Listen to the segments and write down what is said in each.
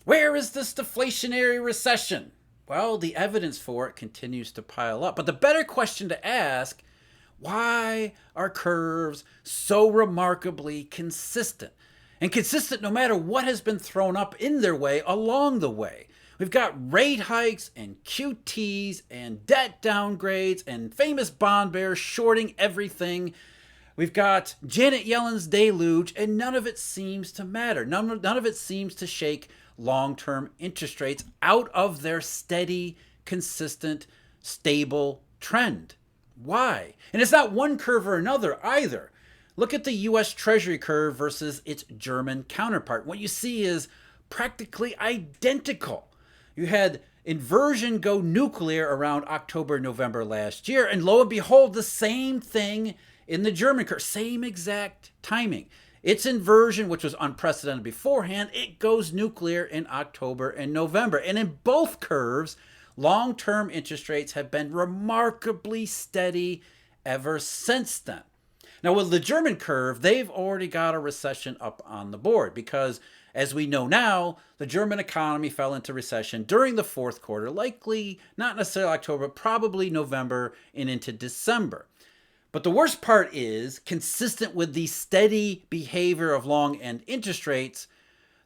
Where is this deflationary recession? Well, the evidence for it continues to pile up. But the better question to ask, why are curves so remarkably consistent? And consistent no matter what has been thrown up in their way along the way. We've got rate hikes and QTs and debt downgrades and famous bond bears shorting everything. We've got Janet Yellen's deluge, and none of it seems to matter. None of it seems to shake long-term interest rates out of their steady, consistent, stable trend. Why? And it's not one curve or another either. Look at the US Treasury curve versus its German counterpart. What you see is practically identical. You had inversion go nuclear around October, November last year, and lo and behold, the same thing in the German curve, same exact timing. Its inversion, which was unprecedented beforehand, it goes nuclear in October and November. And in both curves, long-term interest rates have been remarkably steady ever since then. Now, with the German curve, they've already got a recession up on the board because, as we know now, the German economy fell into recession during the fourth quarter, likely not necessarily October, but probably November and into December. But the worst part is, consistent with the steady behavior of long end interest rates,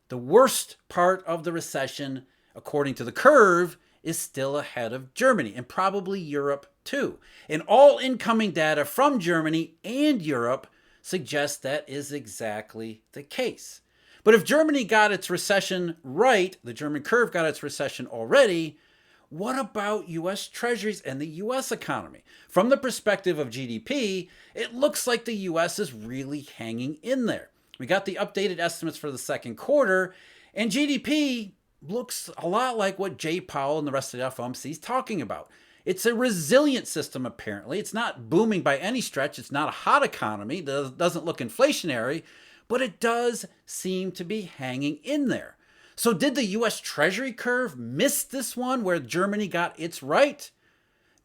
the worst part of the recession, according to the curve, is still ahead of Germany and probably Europe too. And all incoming data from Germany and Europe suggests that is exactly the case. But if Germany got its recession right, the German curve got its recession already, what about US Treasuries and the US economy? From the perspective of GDP, it looks like the US is really hanging in there. We got the updated estimates for the second quarter, and GDP looks a lot like what Jay Powell and the rest of the FOMC is talking about. It's a resilient system, apparently. It's not booming by any stretch. It's not a hot economy. It doesn't look inflationary, but it does seem to be hanging in there. So did the US Treasury curve miss this one where Germany got its right?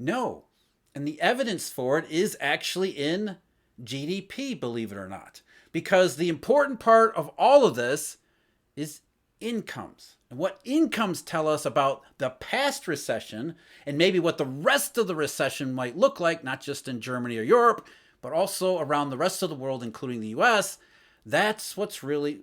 No. And the evidence for it is actually in GDP, believe it or not. Because the important part of all of this is incomes. And what incomes tell us about the past recession and maybe what the rest of the recession might look like, not just in Germany or Europe, but also around the rest of the world, including the US. That's what's really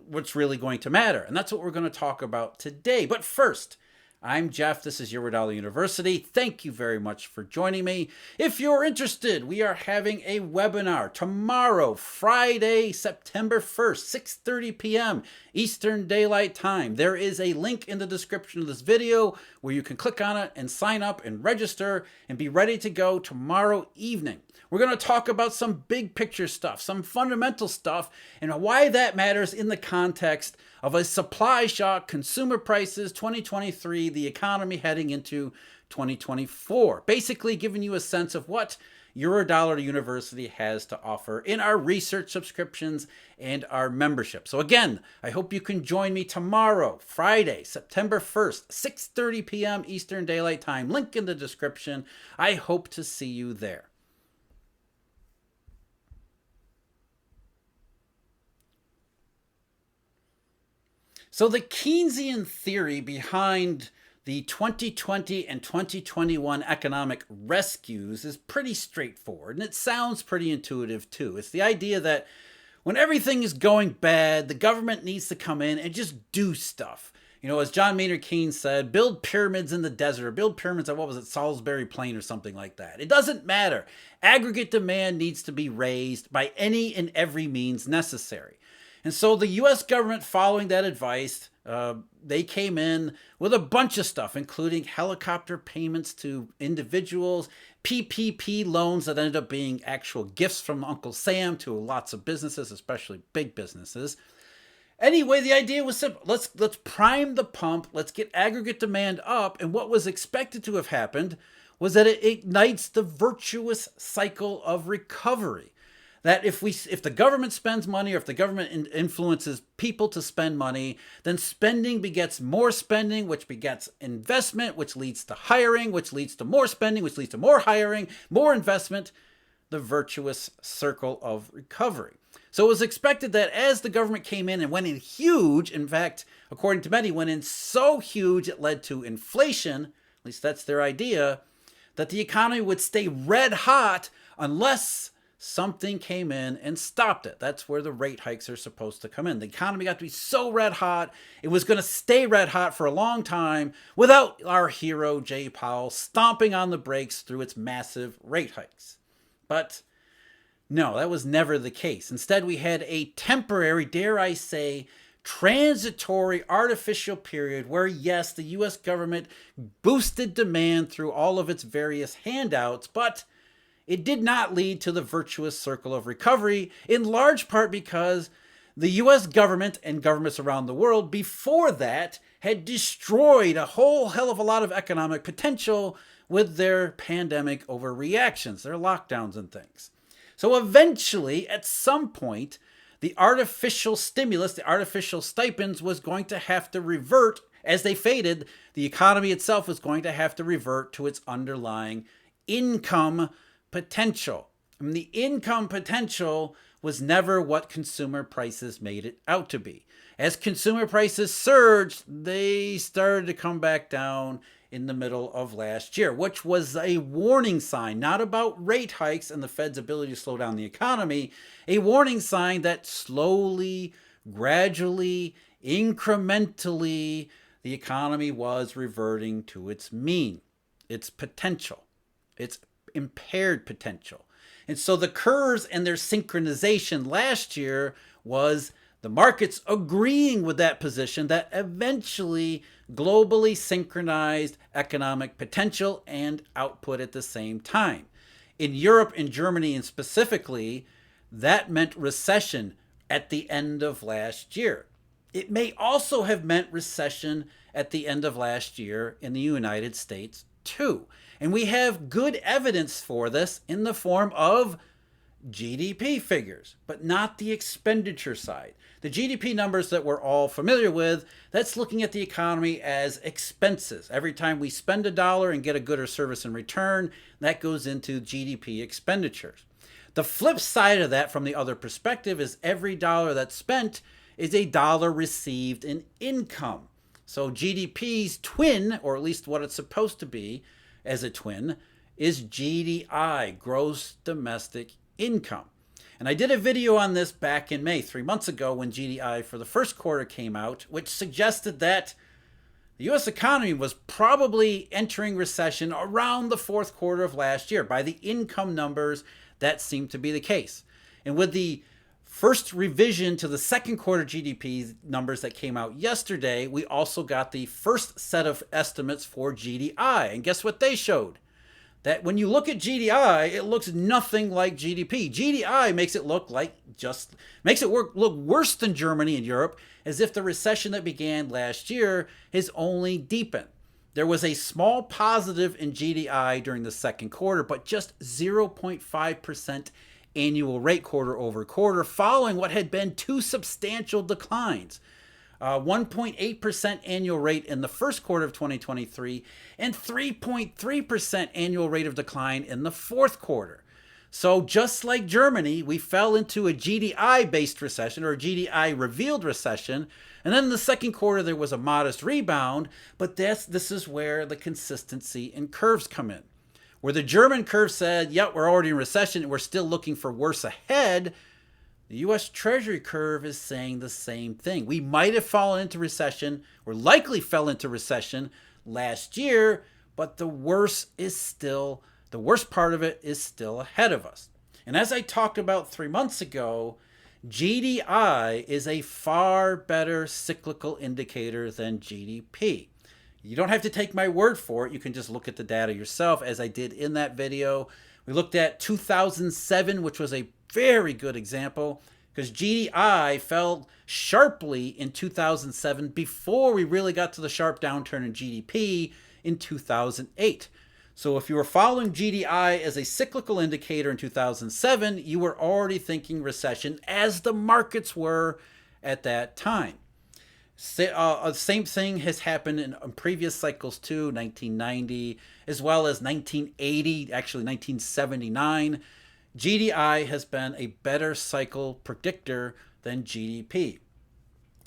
going to matter. And that's what we're going to talk about today. But first, I'm Jeff. This is Eurodollar University. Thank you very much for joining me. If you're interested, we are having a webinar tomorrow, Friday, September 1st, 6:30 p.m. Eastern Daylight Time. There is a link in the description of this video where you can click on it and sign up and register and be ready to go tomorrow evening. We're going to talk about some big picture stuff, some fundamental stuff, and why that matters in the context of a supply shock, consumer prices, 2023, the economy heading into 2024. Basically giving you a sense of what Eurodollar University has to offer in our research subscriptions and our membership. So again, I hope you can join me tomorrow, Friday, September 1st, 6:30 p.m. Eastern Daylight Time. Link in the description. I hope to see you there. So the Keynesian theory behind the 2020 and 2021 economic rescues is pretty straightforward, and it sounds pretty intuitive too. It's the idea that when everything is going bad, the government needs to come in and just do stuff. You know, as John Maynard Keynes said, build pyramids in the desert, or build pyramids at, what was it, Salisbury Plain or something like that. It doesn't matter. Aggregate demand needs to be raised by any and every means necessary. And so the U.S. government, following that advice, they came in with a bunch of stuff, including helicopter payments to individuals, PPP loans that ended up being actual gifts from Uncle Sam to lots of businesses, especially big businesses. Anyway, the idea was simple. Let's prime the pump. Let's get aggregate demand up. And what was expected to have happened was that it ignites the virtuous cycle of recovery. That if the government spends money, or if the government influences people to spend money, then spending begets more spending, which begets investment, which leads to hiring, which leads to more spending, which leads to more hiring, more investment, the virtuous circle of recovery. So it was expected that as the government came in and went in huge, in fact, according to many, went in so huge it led to inflation, at least that's their idea, that the economy would stay red hot unless something came in and stopped it. That's where the rate hikes are supposed to come in. The economy got to be so red hot, it was going to stay red hot for a long time without our hero, Jay Powell, stomping on the brakes through its massive rate hikes. But no, that was never the case. Instead, we had a temporary, dare I say, transitory artificial period where, yes, the U.S. government boosted demand through all of its various handouts, but it did not lead to the virtuous circle of recovery, in large part because the U.S. government and governments around the world before that had destroyed a whole hell of a lot of economic potential with their pandemic overreactions, their lockdowns and things. So eventually, at some point, the artificial stimulus, the artificial stipends was going to have to revert. As they faded, the economy itself was going to have to revert to its underlying income potential. I mean, the income potential was never what consumer prices made it out to be. As consumer prices surged, they started to come back down in the middle of last year, which was a warning sign, not about rate hikes and the Fed's ability to slow down the economy, a warning sign that slowly, gradually, incrementally, the economy was reverting to its mean, its potential, its impaired potential. And so the curves and their synchronization last year was the markets agreeing with that position that eventually globally synchronized economic potential and output at the same time. In Europe and Germany and specifically, that meant recession at the end of last year. It may also have meant recession at the end of last year in the United States too. And we have good evidence for this in the form of GDP figures, but not the expenditure side. The GDP numbers that we're all familiar with, that's looking at the economy as expenses. Every time we spend a dollar and get a good or service in return, that goes into GDP expenditures. The flip side of that from the other perspective is every dollar that's spent is a dollar received in income. So GDP's twin, or at least what it's supposed to be as a twin, is GDI, gross domestic income. And I did a video on this back in May, 3 months ago, when GDI for the first quarter came out, which suggested that the U.S. economy was probably entering recession around the fourth quarter of last year. By the income numbers, that seemed to be the case. And with the first revision to the second quarter GDP numbers that came out yesterday, we also got the first set of estimates for GDI. And guess what they showed? That when you look at GDI, it looks nothing like GDP. GDI makes it look look worse than Germany and Europe, as if the recession that began last year has only deepened. There was a small positive in GDI during the second quarter, but just 0.5% annual rate quarter over quarter, following what had been two substantial declines. 1.8% annual rate in the first quarter of 2023 and 3.3% annual rate of decline in the fourth quarter. So just like Germany, we fell into a GDI-based recession or a GDI-revealed recession. And then in the second quarter, there was a modest rebound. But this is where the consistency in curves come in. Where the German curve said, yep, we're already in recession and we're still looking for worse ahead, the U.S. Treasury curve is saying the same thing. We might have fallen into recession, or likely fell into recession last year, but the worst part of it is still ahead of us. And as I talked about 3 months ago, GDI is a far better cyclical indicator than GDP. You don't have to take my word for it. You can just look at the data yourself, as I did in that video. We looked at 2007, which was a very good example, because GDI fell sharply in 2007 before we really got to the sharp downturn in GDP in 2008. So if you were following GDI as a cyclical indicator in 2007, you were already thinking recession, as the markets were at that time. Same thing has happened in previous cycles too, 1990, as well as 1980, actually 1979. GDI has been a better cycle predictor than GDP.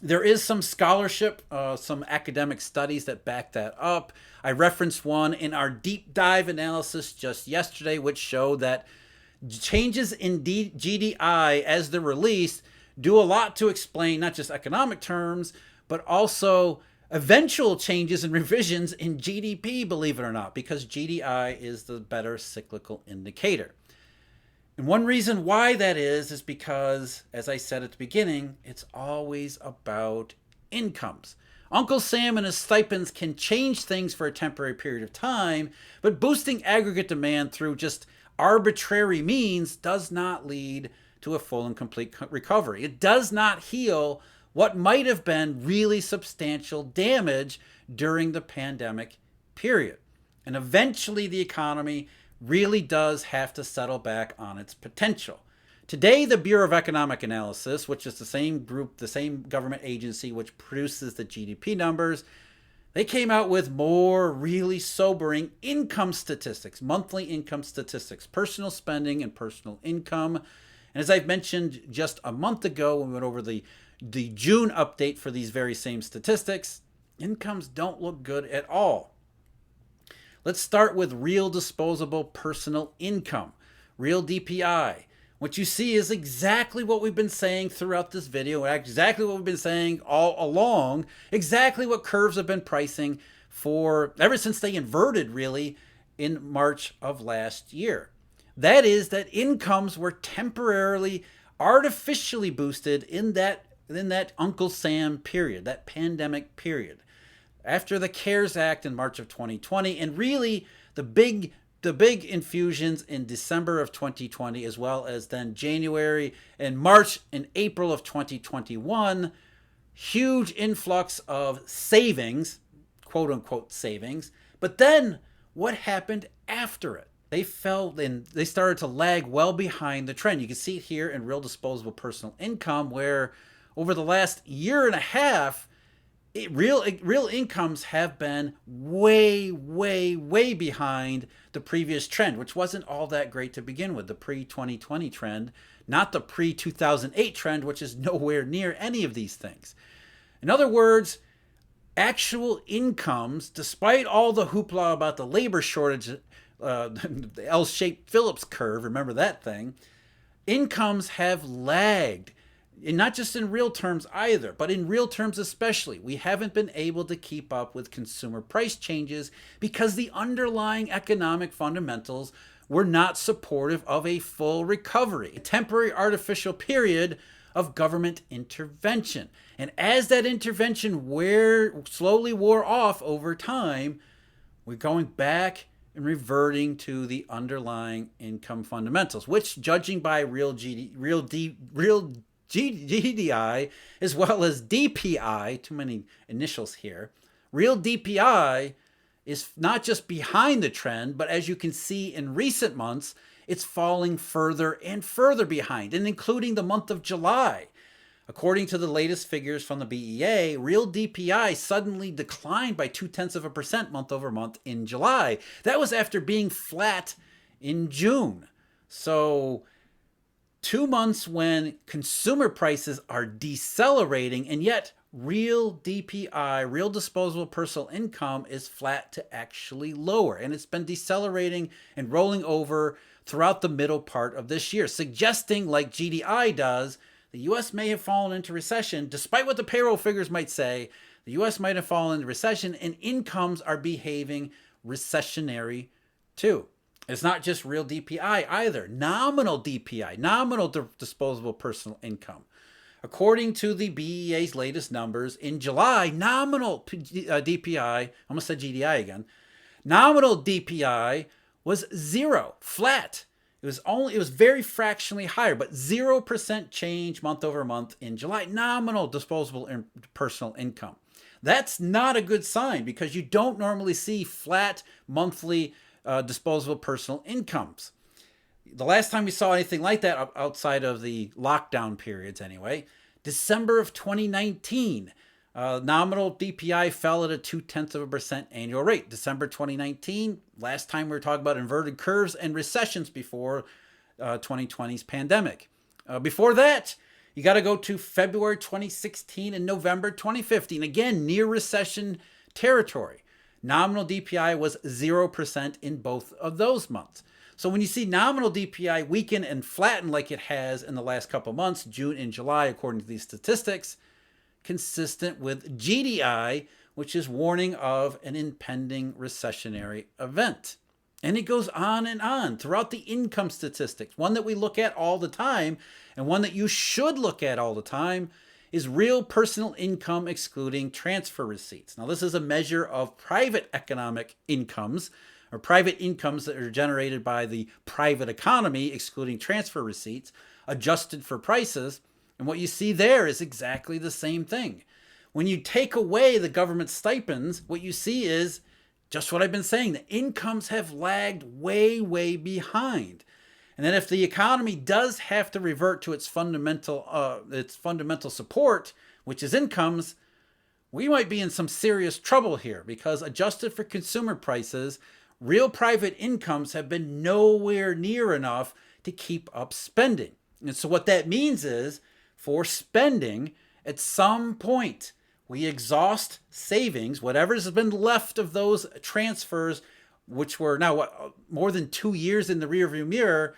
There is some scholarship, some academic studies that back that up. I referenced one in our deep dive analysis just yesterday, which showed that changes in GDI as they're released do a lot to explain not just economic terms, but also eventual changes and revisions in GDP, believe it or not, because GDI is the better cyclical indicator. And one reason why that is because, as I said at the beginning, it's always about incomes. Uncle Sam and his stipends can change things for a temporary period of time, but boosting aggregate demand through just arbitrary means does not lead to a full and complete recovery. It does not heal what might have been really substantial damage during the pandemic period. And eventually the economy really does have to settle back on its potential. Today, the Bureau of Economic Analysis, which is the same group, the same government agency which produces the GDP numbers, they came out with more really sobering income statistics, monthly income statistics, personal spending and personal income. And as I've mentioned just a month ago when we went over the June update for these very same statistics, incomes don't look good at all. Let's start with real disposable personal income, real DPI. What you see is exactly what we've been saying throughout this video, exactly what we've been saying all along, exactly what curves have been pricing for ever since they inverted really in March of last year. That is that incomes were temporarily, artificially boosted in that Uncle Sam period, that pandemic period. After the CARES Act in March of 2020, and really the big infusions in December of 2020, as well as then January and March and April of 2021, huge influx of savings, quote unquote savings. But then what happened after it? They started to lag well behind the trend. You can see it here in real disposable personal income, where over the last year and a half, real incomes have been way behind the previous trend, which wasn't all that great to begin with, the pre-2020 trend, not the pre-2008 trend, which is nowhere near any of these things. In other words, actual incomes, despite all the hoopla about the labor shortage, the L-shaped Phillips curve, remember that thing, incomes have lagged. And not just in real terms either, but in real terms especially. We haven't been able to keep up with consumer price changes because the underlying economic fundamentals were not supportive of a full recovery, a temporary artificial period of government intervention. And as that intervention slowly wore off over time, we're going back and reverting to the underlying income fundamentals, which, judging by real GDI as well as DPI, too many initials here, real DPI is not just behind the trend, but as you can see in recent months, it's falling further and further behind, and including the month of July. According to the latest figures from the BEA, real DPI suddenly declined by 0.2% month over month in July. That was after being flat in June. So 2 months when consumer prices are decelerating, and yet real DPI, real disposable personal income, is flat to actually lower. And it's been decelerating and rolling over throughout the middle part of this year, suggesting, like GDI does, the U.S. may have fallen into recession. Despite what the payroll figures might say, the U.S. might have fallen into recession, and incomes are behaving recessionary too. It's not just real DPI either. Nominal DPI, nominal disposable personal income. According to the BEA's latest numbers, in July, nominal DPI, I almost said GDI again, nominal DPI was zero, flat. It was very fractionally higher, but 0% change month over month in July. Nominal disposable personal income. That's not a good sign because you don't normally see flat monthly disposable personal incomes. The last time we saw anything like that outside of the lockdown periods anyway, December of 2019, nominal DPI fell at a 0.2% annual rate. December 2019, last time we were talking about inverted curves and recessions before, 2020's pandemic. Before that, you got to go to February 2016 and November 2015. Again, near recession territory. Nominal DPI was 0% in both of those months. So when you see nominal DPI weaken and flatten like it has in the last couple months, June and July, according to these statistics, consistent with GDI, which is warning of an impending recessionary event. And it goes on and on throughout the income statistics. One that we look at all the time, and one that you should look at all the time, is real personal income excluding transfer receipts. Now, this is a measure of private economic incomes, or private incomes that are generated by the private economy excluding transfer receipts, adjusted for prices. And what you see there is exactly the same thing. When you take away the government stipends, what you see is just what I've been saying. The incomes have lagged way, way behind. And then if the economy does have to revert to its fundamental support, which is incomes, we might be in some serious trouble here, because adjusted for consumer prices, real private incomes have been nowhere near enough to keep up spending. And so what that means is, for spending, at some point, we exhaust savings, whatever's been left of those transfers, which were now more than 2 years in the rearview mirror.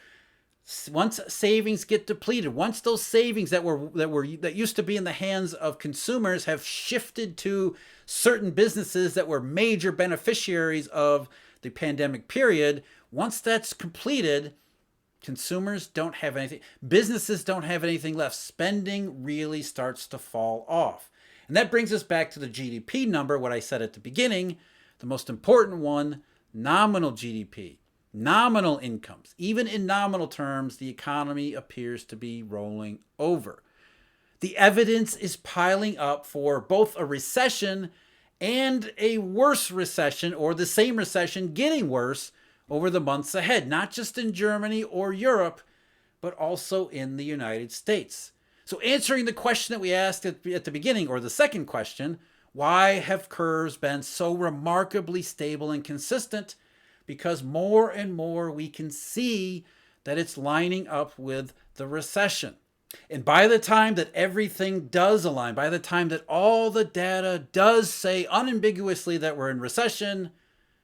Once savings get depleted, once those savings that used to be in the hands of consumers have shifted to certain businesses that were major beneficiaries of the pandemic period, once that's completed, consumers don't have anything, businesses don't have anything left. Spending really starts to fall off. And that brings us back to the GDP number, what I said at the beginning, the most important one, nominal GDP, nominal incomes. Even in nominal terms, the economy appears to be rolling over. The evidence is piling up for both a recession and a worse recession, or the same recession getting worse over the months ahead, not just in Germany or Europe, but also in the United States. So answering the question that we asked at the beginning, or the second question, why have curves been so remarkably stable and consistent? Because more and more we can see that it's lining up with the recession. And by the time that everything does align, by the time that all the data does say unambiguously that we're in recession,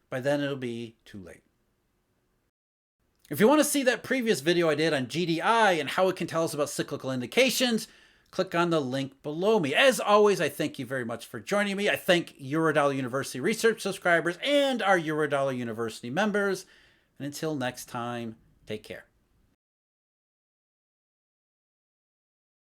by then it'll be too late. If you want to see that previous video I did on GDI and how it can tell us about cyclical indications, click on the link below me. As always, I thank you very much for joining me. I thank Eurodollar University research subscribers and our Eurodollar University members. And until next time, take care.